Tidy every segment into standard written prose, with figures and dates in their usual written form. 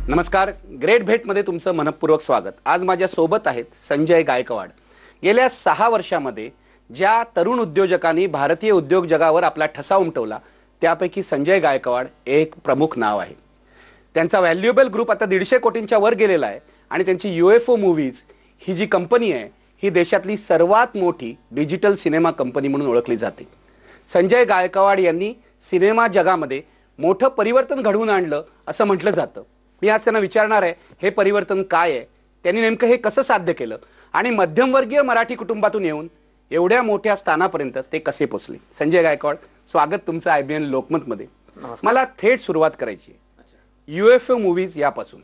नमस्कार. ग्रेट भेटमध्ये तुमचं मनपूर्वक स्वागत. आज माझ्या सोबत आहेत संजय गायकवाड. गेल्या 6 वर्षांमध्ये ज्या तरुण उद्योजकांनी भारतीय उद्योग जगावर आपला ठसा उमटवला त्यापैकी संजय गायकवाड एक प्रमुख नाव आहे. त्यांचा व्हॅल्युएबल ग्रुप आता 150 कोटींच्या वर गेलेला आहे आणि त्यांची UFO मूव्हीज ही जी कंपनी आहे ही देशातली सर्वात मोठी डिजिटल सिनेमा कंपनी म्हणून ओळखली जाते. संजय गायकवाड यांनी सिनेमा जगामध्ये मोठं परिवर्तन घडवून आणलं असं म्हटलं जातं. मी आज त्यांना विचारणार आहे हे परिवर्तन काय आहे, त्यांनी नेमकं हे कसं साध्य केलं आणि मध्यमवर्गीय मराठी कुटुंबातून येऊन एवढ्या मोठ्या स्थानापर्यंत ते कसे पोहोचले. संजय गायकवाड, स्वागत तुमचं IBN लोकमतमध्ये. मला थेट सुरुवात करायची आहे UFO मूव्हीज यापासून.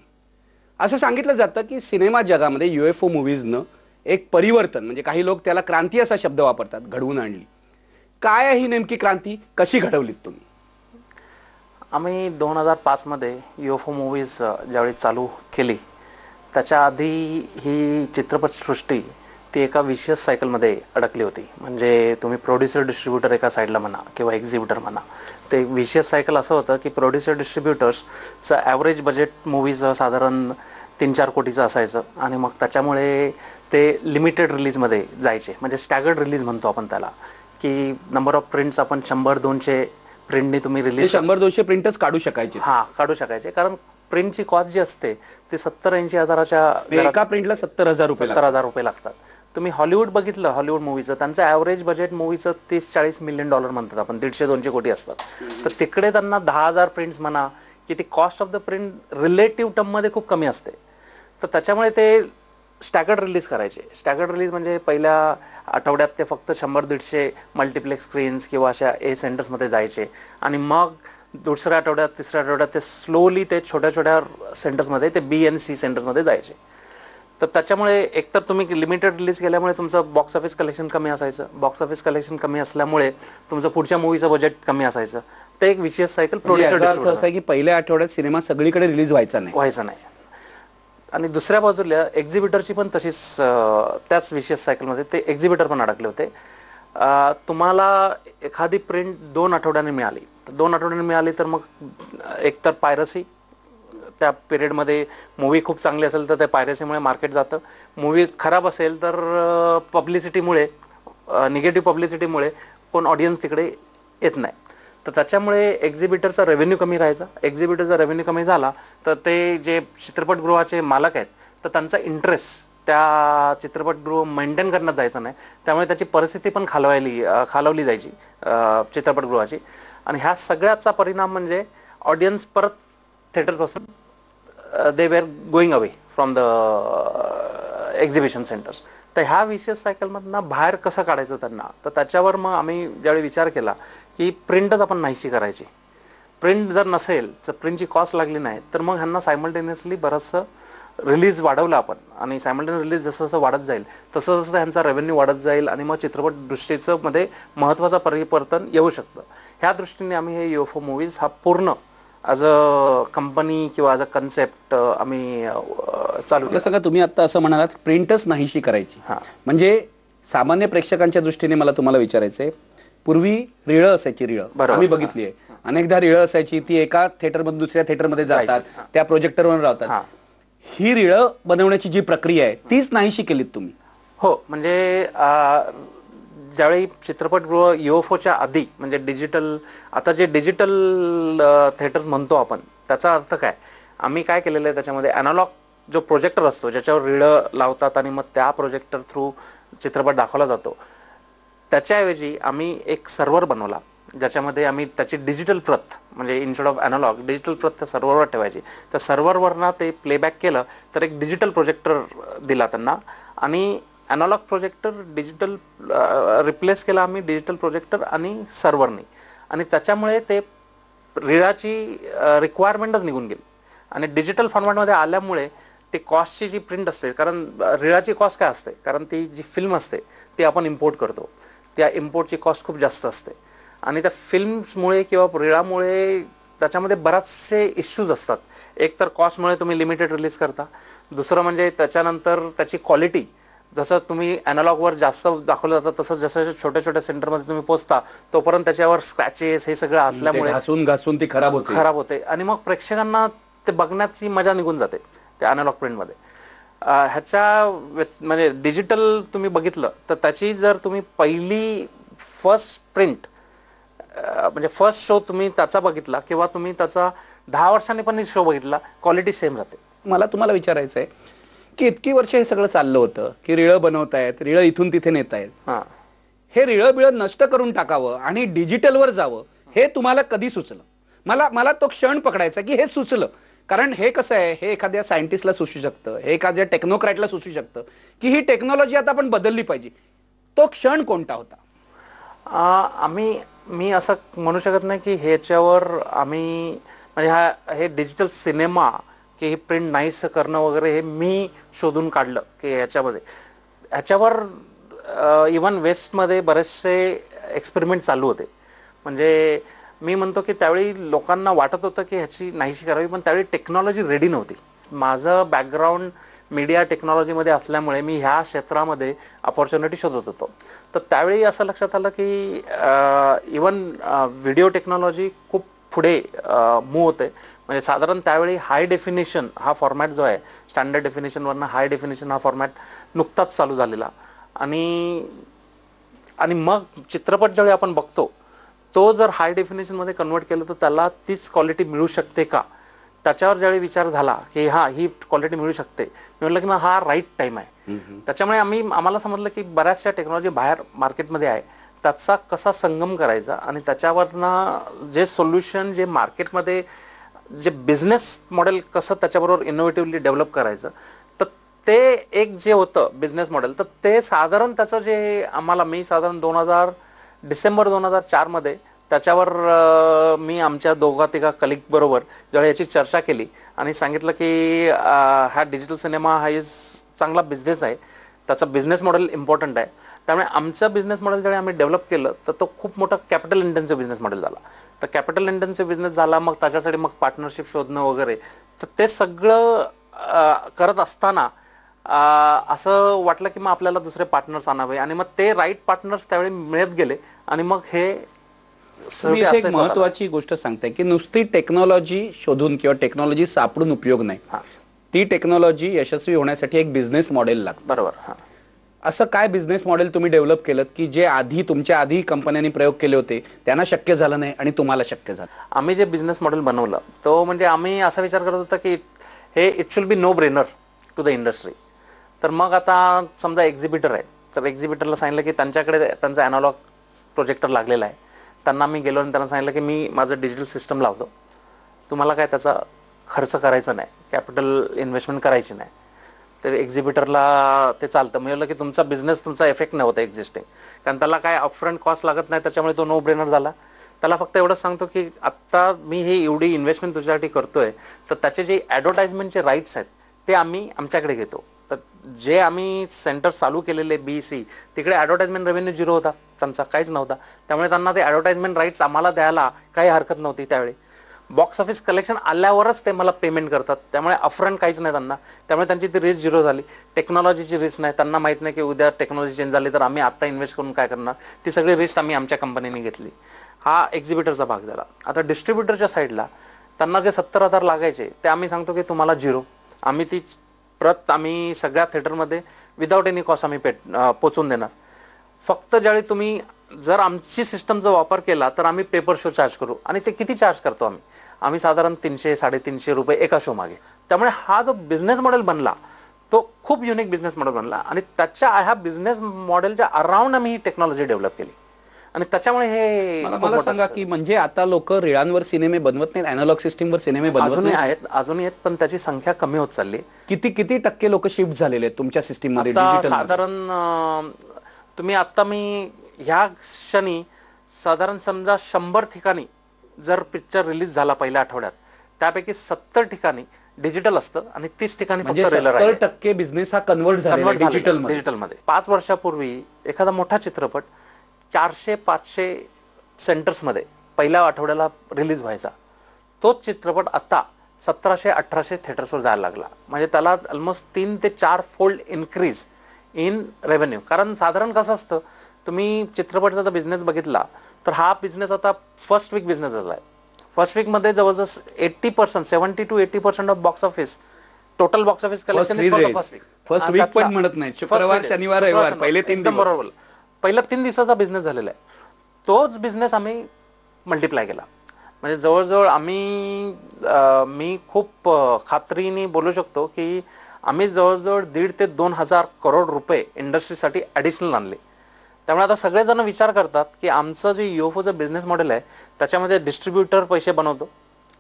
असं सांगितलं जातं की सिनेमा जगामध्ये UFO मूव्हीजनं एक परिवर्तन, म्हणजे काही लोक त्याला क्रांती असा शब्द वापरतात, घडवून आणली. काय आहे ही नेमकी क्रांती, कशी घडवलीत तुम्ही? आम्ही 2005 मध्ये UFO मूव्हीज ज्यावेळी चालू केली त्याच्या आधी ही चित्रपटसृष्टी ती एका विशियस सायकलमध्ये अडकली होती. म्हणजे तुम्ही प्रोड्युसर डिस्ट्रीब्युटर एका साईडला म्हणा किंवा एक्झिबिटर म्हणा, ते विशियस सायकल असं होतं की प्रोड्युसर डिस्ट्रीब्युटर्सचं ॲव्हरेज बजेट मूव्हीचं साधारण 3-4 कोटीचं असायचं आणि मग त्याच्यामुळे ते लिमिटेड रिलीजमध्ये जायचे. म्हणजे स्टॅगर्ड रिलीज म्हणतो आपण त्याला, की नंबर ऑफ प्रिंट्स आपण 100-200 प्रिंटनी तुम्ही रिलीज 100-200 प्रिंटच काढू शकायचे. काढू शकायचे. कारण प्रिंटची कॉस्ट जी असते ती 70-80 हजाराच्या, एका प्रिंटला 70,000 रुपये लागतात. तुम्ही हॉलिवूड बघितलं, हॉलिवूड मूवीचं त्यांचं ॲव्हरेज बजेट मूवीचं $30-40 मिलियन म्हणतात आपण, 150-200 कोटी असतात. तर तिकडे त्यांना 10,000 प्रिंट्स म्हणा की ती cost of the print relative टर्ममध्ये खूप कमी असते. तर त्याच्यामुळे ते स्टॅगर्ड रिलीज करायचे. स्टॅगर्ड रिलीज म्हणजे पहिल्या आठवड्यात ते फक्त 100-150 मल्टिप्लेक्स स्क्रीन्स किंवा अशा सेंटर्समध्ये जायचे आणि मग दुसऱ्या आठवड्यात, तिसऱ्या आठवड्यात ते स्लोली ते छोट्या छोट्या सेंटर्समध्ये, ते B आणि C सेंटर्समध्ये जायचे. तर त्याच्यामुळे एकतर तुम्ही लिमिटेड रिलीज केल्यामुळे तुमचं बॉक्स ऑफिस कलेक्शन कमी असायचं. बॉक्स ऑफिस कलेक्शन कमी असल्यामुळे तुमचं पुढच्या मूवीचं बजेट कमी असायचं. ते एक विशेष सायकल प्रोड्युसर असं आहे की पहिल्या आठवड्यात सिनेमा सगळीकडे रिलीज व्हायचा नाही. आणि दुसऱ्या बाजूला एक्झिबिटरची पण तशीच त्याच विशेष सायकलमध्ये ते एक्झिबिटर पण अडकले होते. तुम्हाला एखादी प्रिंट 2 आठवड्यांनी मिळाली तर 2 आठवड्यांनी मिळाली तर मग एकतर पायरसी, त्या पिरियडमध्ये मूवी खूप चांगली असेल तर त्या पायरसीमुळे मार्केट जातं. मूवी खराब असेल तर पब्लिसिटीमुळे, निगेटिव्ह पब्लिसिटीमुळे कोण ऑडियन्स तिकडे येत नाही. तर त्याच्यामुळे एक्झिबिटरचा रेव्हेन्यू कमी राहायचा. एक्झिबिटरचा रेव्हेन्यू कमी झाला तर ते जे चित्रपटगृहाचे मालक आहेत तर त्यांचा इंटरेस्ट त्या चित्रपटगृह मेंटेन करण्यात जायचा नाही. त्यामुळे त्याची परिस्थिती पण खालवली जायची चित्रपटगृहाची. आणि ह्या सगळ्याचा परिणाम म्हणजे ऑडियन्स परत थिएटरपासून they were going away from the exhibition centres. तर ह्या विशेष सायकलमधनं बाहेर कसं काढायचं त्यांना, तर त्याच्यावर मग आम्ही ज्यावेळी विचार केला की प्रिंटच आपण नाहीशी करायची. प्रिंट जर नसेल तर प्रिंटची कॉस्ट लागली नाही तर मग ह्यांना सायमल्टेनियसली बरंचसं रिलीज वाढवलं आपण आणि सायमल्टेनियस रिलीज जसं जसं वाढत जाईल तसं तसं ह्यांचा रेव्हेन्यू वाढत जाईल आणि मग चित्रपटदृष्टीचं मध्ये महत्त्वाचं परिवर्तन येऊ शकतं. ह्या दृष्टीने आम्ही हे UFO मूव्हीज हा पूर्ण ॲज अ कंपनी किंवा ॲज अ कन्सेप्ट आम्ही चालू केलं. सगळं तुम्ही आता असं म्हणालात प्रिंटच नाहीशी करायची. म्हणजे सामान्य प्रेक्षकांच्या दृष्टीने मला तुम्हाला विचारायचंय, पूर्वी रिळं असायची, रिळं आम्ही बघितली आहे अनेकदा. रिळं असायची ती एका थिएटरमधून दुसऱ्या थिएटरमध्ये जातात, त्या प्रोजेक्टरवर राहतात. ही रिळं बनवण्याची जी प्रक्रिया आहे तीच नाहीशी केलीत तुम्ही? हो. म्हणजे ज्यावेळी चित्रपटगृह UFOच्या आधी म्हणजे डिजिटल, आता जे डिजिटल थिएटर्स म्हणतो आपण त्याचा अर्थ काय, आम्ही काय केलेलं आहे त्याच्यामध्ये ॲनालॉग जो प्रोजेक्टर असतो ज्याच्यावर रिळं लावतात आणि मग त्या प्रोजेक्टर थ्रू चित्रपट दाखवला जातो, त्याच्याऐवजी आम्ही एक सर्व्हर बनवला ज्याच्यामध्ये आम्ही त्याची डिजिटल प्रत, म्हणजे इन्स्टेड ऑफ ॲनालॉग डिजिटल प्रत त्या सर्व्हरवर ठेवायची. त्या सर्व्हरवरनं ते प्लेबॅक केलं तर एक डिजिटल प्रोजेक्टर दिला त्यांना आणि ॲनालॉग प्रोजेक्टर डिजिटल रिप्लेस केला आम्ही डिजिटल प्रोजेक्टर आणि सर्व्हरनी. आणि त्याच्यामुळे ते रिळाची रिक्वायरमेंटच निघून गेली आणि डिजिटल फॉर्मॅटमध्ये आल्यामुळे ते कॉस्टची जी प्रिंट असते, कारण रिळाची कॉस्ट काय असते, कारण ती जी फिल्म असते ती आपण इम्पोर्ट करतो, त्या इम्पोर्टची कॉस्ट खूप जास्त असते आणि त्या फिल्म्समुळे किंवा रिळामुळे त्याच्यामध्ये बराचसे इश्यूज असतात. एक तर कॉस्टमुळे तुम्ही लिमिटेड रिलीज करता, दुसरं म्हणजे त्याच्यानंतर त्याची क्वालिटी जसं तुम्ही ॲनालॉगवर जास्त दाखवलं जातं तसं जसं छोट्या छोट्या सेंटरमध्ये तुम्ही पोहोचता तोपर्यंत त्याच्यावर स्क्रॅचेस हे सगळं असल्यामुळे घासून ती खराब होते आणि मग प्रेक्षकांना ते बघण्याची मजा निघून जाते त्या अॅनालॉग प्रिंटमध्ये. म्हणजे डिजिटल तुम्ही बघितलं तर त्याची जर तुम्ही पहिली फर्स्ट प्रिंट म्हणजे फर्स्ट शो तुम्ही त्याचा बघितला किंवा तुम्ही त्याचा 10 वर्षांनी पण शो बघितला, क्वालिटी सेम राहते. मला तुम्हाला विचारायचं आहे की इतकी वर्ष हे सगळं चाललं होतं की रिळं बनवतायत, रिळं इथून तिथे नेतायत, हे रिळं बिळं नष्ट करून टाकावं आणि डिजिटलवर जावं, हे तुम्हाला कधी सुचलं? मला तो क्षण पकडायचा की हे सुचलं. कारण हे कसं आहे, हे एखाद्या सायंटिस्टला सुचू शकतं, हे एखाद्या टेक्नोक्रॅटला सुचू शकतं की ही टेक्नॉलॉजी आता आपण बदलली पाहिजे. तो क्षण कोणता होता? मी असं म्हणू शकत नाही की ह्याच्यावर आम्ही म्हणजे हे डिजिटल सिनेमा की हे प्रिंट नाहीच करणं वगैरे हे मी शोधून काढलं की ह्याच्यावर इवन वेस्टमध्ये बरेचसे एक्सपेरिमेंट चालू होते. म्हणजे मी म्हणतो की त्यावेळी लोकांना वाटत होतं की ह्याची नाहीशी करावी, पण त्यावेळी टेक्नॉलॉजी रेडी नव्हती. माझं बॅकग्राऊंड मीडिया टेक्नॉलॉजीमध्ये असल्यामुळे मी ह्या क्षेत्रामध्ये अपॉर्च्युनिटी शोधत होतो. तर त्यावेळी असं लक्षात आलं की इवन व्हिडिओ टेक्नॉलॉजी खूप पुढे मूव्ह होते. म्हणजे साधारण त्यावेळी हाय डेफिनेशन हा फॉर्मॅट जो आहे, स्टँडर्ड डेफिनेशनवरनं हाय डेफिनेशन हा फॉर्मॅट नुकताच चालू झालेला. आणि मग चित्रपट ज्यावेळी आपण बघतो तो जर हाय डेफिनेशनमध्ये कन्वर्ट केलं तर त्याला तीच क्वालिटी मिळू शकते का, त्याच्यावर ज्यावेळी विचार झाला की ही क्वालिटी मिळू शकते, मी म्हटलं की मग हा राईट टाईम आहे. त्याच्यामुळे आम्हाला समजलं की बऱ्याचशा टेक्नॉलॉजी बाहेर मार्केटमध्ये आहे, त्याचा कसा संगम करायचा आणि त्याच्यावरनं जे सोल्युशन जे मार्केटमध्ये जे बिझनेस मॉडेल कसं त्याच्याबरोबर इनोव्हेटिव्हली डेव्हलप करायचं, तर ते एक जे होतं बिझनेस मॉडेल, तर ते साधारण त्याचं जे मी साधारण डिसेंबर 2004 मध्ये त्याच्यावर मी आमच्या 2-3 कलिग बरोबर जेव्हा याची चर्चा केली आणि सांगितलं की हा डिजिटल सिनेमा हा चांगला बिझनेस आहे, त्याचा बिझनेस मॉडेल इम्पॉर्टंट आहे. त्यामुळे आमचं बिझनेस मॉडेल ज्यावेळी आम्ही डेव्हलप केलं तर तो खूप मोठा कॅपिटल इंटेन्सिव्ह बिझनेस मॉडेल झाला. तर कॅपिटल इंटेन्सिव्ह बिझनेस झाला, मग त्याच्यासाठी मग पार्टनरशिप शोधणं वगैरे, तर ते सगळं करत असताना असं वाटलं की मग आपल्याला दुसरे पार्टनर्स आणावे आणि मग ते राईट पार्टनर्स त्यावेळी मिळत गेले आणि मग हे एक महत्वाची गोष्ट सांगताय की नुसती टेक्नॉलॉजी शोधून किंवा टेक्नॉलॉजी सापडून उपयोग नाही, ती टेक्नॉलॉजी यशस्वी होण्यासाठी एक बिझनेस मॉडेल लागतं. बरोबर. असं काय बिझनेस मॉडेल तुम्ही डेव्हलप केलं की जे तुमच्या आधी कंपन्यांनी प्रयोग केले होते त्यांना शक्य झालं नाही आणि तुम्हाला शक्य झालं? आम्ही जे बिझनेस मॉडेल बनवलं तो म्हणजे आम्ही असा विचार करत होतो की it should be no brainer to the industry. तर मग आता समजा एक्झिबिटर आहे, तर एक्झिबिटरला सांगितलं की त्यांच्याकडे त्यांचा अॅनालॉग प्रोजेक्टर लागलेला आहे. त्यांना मी गेलो आणि त्यांना सांगितलं की मी माझं डिजिटल सिस्टम लावतो, तुम्हाला काय त्याचा खर्च करायचा नाही, कॅपिटल इन्व्हेस्टमेंट करायची नाही. तर एक्झिबिटरला ते चालतं. मी म्हटलं की तुमचा बिझनेस तुमचा इफेक्ट नाही होता एक्झिस्टिंग, कारण त्याला काय अपफ्रंट कॉस्ट लागत नाही, त्याच्यामुळे तो नो ब्रेनर झाला. त्याला फक्त एवढंच सांगतो की आत्ता मी हे एवढी इन्व्हेस्टमेंट तुझ्यासाठी करतोय, तर त्याचे जे ॲडव्हर्टाइजमेंटचे राईट्स आहेत ते आम्ही आमच्याकडे घेतो. तर जे आम्ही सेंटर चालू केलेले BC तिकडे ॲडव्हर्टाइजमेंट रेव्हेन्यू 0 होता, त्यांचा काहीच नव्हता. त्यामुळे त्यांना ते ॲडव्हर्टाइजमेंट राईट्स आम्हाला द्यायला काही हरकत नव्हती. त्यावेळी बॉक्स ऑफिस कलेक्शन आल्यावरच ते मला पेमेंट करतात, त्यामुळे अपफ्रंट काहीच नाही त्यांना. त्यामुळे त्यांची ती रिस्क 0 झाली. टेक्नॉलॉजीची रिस्क नाही, त्यांना माहीत नाही की उद्या टेक्नॉलॉजी चेंज झाली तर आम्ही आत्ता इन्व्हेस्ट करून काय करणार. ती सगळी रिस्क आम्ही आमच्या कंपनीने घेतली. हा एक्झिबिटरचा भाग झाला. आता डिस्ट्रीब्युटरच्या साईडला त्यांना जे 70,000 लागायचे ते आम्ही सांगतो की तुम्हाला 0. आम्ही ती प्रत आम्ही सगळ्या थिएटरमध्ये विदाऊट एनी कॉस्ट आम्ही पोचवून देणार. फक्त ज्यावेळी तुम्ही जर आमची सिस्टमचा वापर केला तर आम्ही पेपर शो चार्ज करू. आणि ते किती चार्ज करतो आम्ही साधारण 300-350 रुपये एका शो मागे. त्यामुळे हा जो बिझनेस मॉडेल बनला तो खूप युनिक बिझनेस मॉडेल बनला आणि ह्या बिझनेस मॉडेलच्या अराउंड आम्ही ही टेक्नॉलॉजी डेव्हलप केली आणि त्याच्यामुळे हे मला सांगा की म्हणजे आता लोक रिळांवर सिनेमे बनवत नाहीत, अॅनालॉग सिस्टीमवर सिनेमे बनवत अजूनही आहेत, पण त्याची संख्या कमी होत चालली. किती टक्के लोक शिफ्ट झालेले आहेत तुमच्या सिस्टीम मध्ये? साधारण तुम्ही आता मी ह्या क्षणी साधारण समजा 100 ठिकाणी जर पिक्चर रिलीज झाला पहिल्या आठवड्यात, त्यापैकी 70 ठिकाणी डिजिटल असतं आणि 30 ठिकाणी म्हणजे 70% बिझनेस हा कन्वर्ट झाला डिजिटलमध्ये. 5 वर्षापूर्वी एखादा मोठा चित्रपट 400-500 सेंटर्समध्ये पहिल्या आठवड्याला रिलीज व्हायचा, तोच चित्रपट आता 1700-1800 थिएटर्सवर जायला लागला. म्हणजे त्याला ऑलमोस्ट 3 ते 4 फोल्ड इन्क्रीज इन रेव्हेन्यू. कारण साधारण कसं असतं, तुम्ही चित्रपटाचा बिझनेस बघितला तर हा बिझनेस आता फर्स्ट वीक बिझनेस झाला आहे. फर्स्ट वीक मध्ये जवळजवळ 80%, 70 to 80% of box office, total box office collection first week पण म्हणत नाही, शुक्रवार शनिवार रविवार पहिले 3 दिवस. बरोबर, पहिल्या 3 दिवसाचा बिझनेस झालेला आहे. तोच बिझनेस आम्ही मल्टिप्लाय केला. म्हणजे जवळजवळ मी खूप खात्रीने बोलू शकतो की आम्ही जवळजवळ 1,500 ते 2,000 करोड रुपये इंडस्ट्रीसाठी ॲडिशनल आणले. त्यामुळे आता सगळेजण विचार करतात की आमचं जे UFOचं बिझनेस मॉडेल आहे त्याच्यामध्ये डिस्ट्रीब्युटर पैसे बनवतो,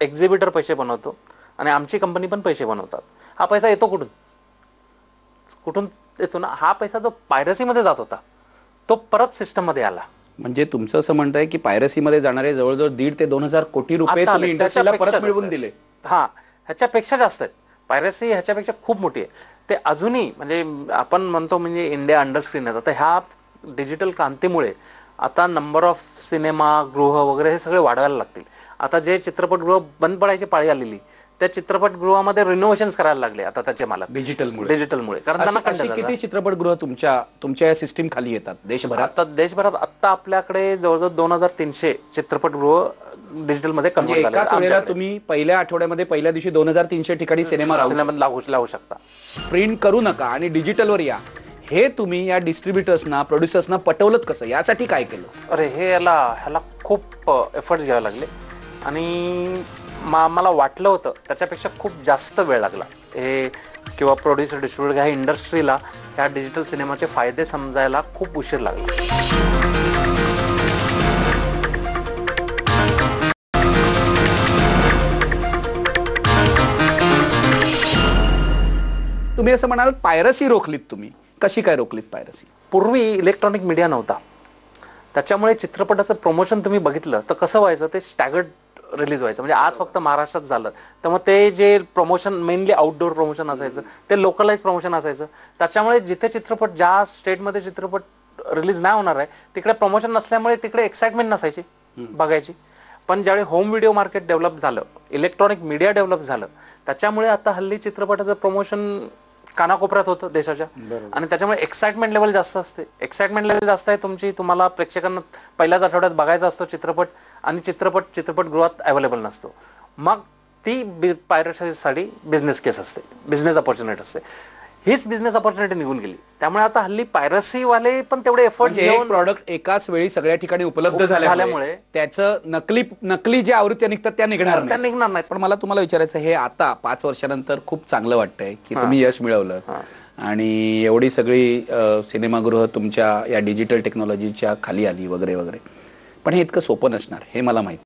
एक्झिबिटर पैसे बनवतो आणि आमची कंपनी पण पैसे बनवतात. हा पैसा येतो कुठून येतो ना, हा पैसा जो पायरसीमध्ये जात होता तो परत सिस्टममध्ये आला. म्हणजे तुमचं असं म्हणताय की पायरसीमध्ये जाणारे जवळजवळ 1,500 ते 2,000 कोटी रुपये तुम्ही इंडस्ट्रीला परत मिळवून दिले. हा, ह्याच्यापेक्षा जास्त आहेत. पायरसी ह्याच्यापेक्षा खूप मोठी आहे. ते अजूनही म्हणजे आपण म्हणतो म्हणजे इंडिया अंडरस्क्रीन आहे. आता ह्या डिजिटल क्रांतीमुळे आता नंबर ऑफ सिनेमागृह वगैरे हे सगळे वाढवायला लागतील. आता जे चित्रपटगृह बंद पडायची पाळी आलेली, त्या चित्रपटगृहामध्ये रिनोव्हेशन करायला लागले आता त्याचे मालक डिजिटलमुळे. कारण त्यांना किती चित्रपटगृह तुमच्या या सिस्टीम खाली येतात देशभरात? देशभरात आता आपल्याकडे जवळजवळ 2,300 चित्रपटगृह डिजिटलमध्ये कन्व्हर्ट झाले. एकाच वेळेला तुम्ही पहिल्या आठवड्यामध्ये पहिल्या दिवशी 2,300 ठिकाणी सिनेमा लावू शकता. प्रिंट करू नका आणि डिजिटलवर या, हे तुम्ही या डिस्ट्रीब्युटर्सना प्रोड्युसर्सना पटवलं कसं? यासाठी काय केलं? अरे ह्याला खूप एफर्ट्स घ्यावे लागले आणि मला वाटलं होतं त्याच्यापेक्षा खूप जास्त वेळ लागला. हे किंवा प्रोड्युसर डिस्ट्रीब्युटर ह्या इंडस्ट्रीला ह्या डिजिटल सिनेमाचे फायदे समजायला खूप उशीर लागला. तुम्ही असं म्हणाल पायरसी रोखलीत तुम्ही, कशी काय रोखलीत पायरसी? पूर्वी इलेक्ट्रॉनिक मीडिया नव्हता, त्याच्यामुळे चित्रपटाचं प्रमोशन तुम्ही बघितलं तर कसं व्हायचं, ते स्टॅगर्ड रिलीज व्हायचं. म्हणजे आज फक्त महाराष्ट्रात झालं तर मग ते जे प्रमोशन मेनली आउटडोर प्रमोशन असायचं ते लोकलाइज प्रमोशन असायचं. त्याच्यामुळे जिथे चित्रपट ज्या स्टेटमध्ये चित्रपट रिलीज नाही होणार आहे तिकडे प्रमोशन नसल्यामुळे तिकडे एक्साइटमेंट नसायची बघायची. पण ज्यावेळी होम व्हिडिओ मार्केट डेव्हलप झालं, इलेक्ट्रॉनिक मीडिया डेव्हलप झालं, त्याच्यामुळे आता हल्ली चित्रपटाचं प्रमोशन कानाकोपऱ्यात होतं देशाच्या आणि त्याच्यामुळे एक्साइटमेंट लेवल जास्त असते. एक्साइटमेंट लेवल जास्त आहे तुमची, तुम्हाला प्रेक्षकांना पहिल्याच आठवड्यात बघायचा असतो चित्रपट आणि चित्रपटगृहात अवेलेबल नसतो. मग ती पायरसीसाठी बिझनेस केस असते, बिझनेस अपॉर्च्युनिटी असते. हीच बिझनेस अपॉर्च्युनिटी निघून गेली. त्यामुळे आता हल्ली पायरसीवाले पण तेवढे एफर्ट घेऊन प्रॉडक्ट एकाच वेळी सगळ्या ठिकाणी उपलब्ध झाल्यामुळे त्याचं नकली ज्या आवृत्त्या निघतात त्या निघणार नाहीत. पण मला तुम्हाला विचारायचं, हे आता 5 वर्षानंतर खूप चांगलं वाटतंय की तुम्ही यश मिळवलं आणि एवढी सगळी सिनेमागृह तुमच्या या डिजिटल टेक्नॉलॉजीच्या खाली आली वगैरे वगैरे, पण हे इतकं सोपं नसणार हे मला माहिती.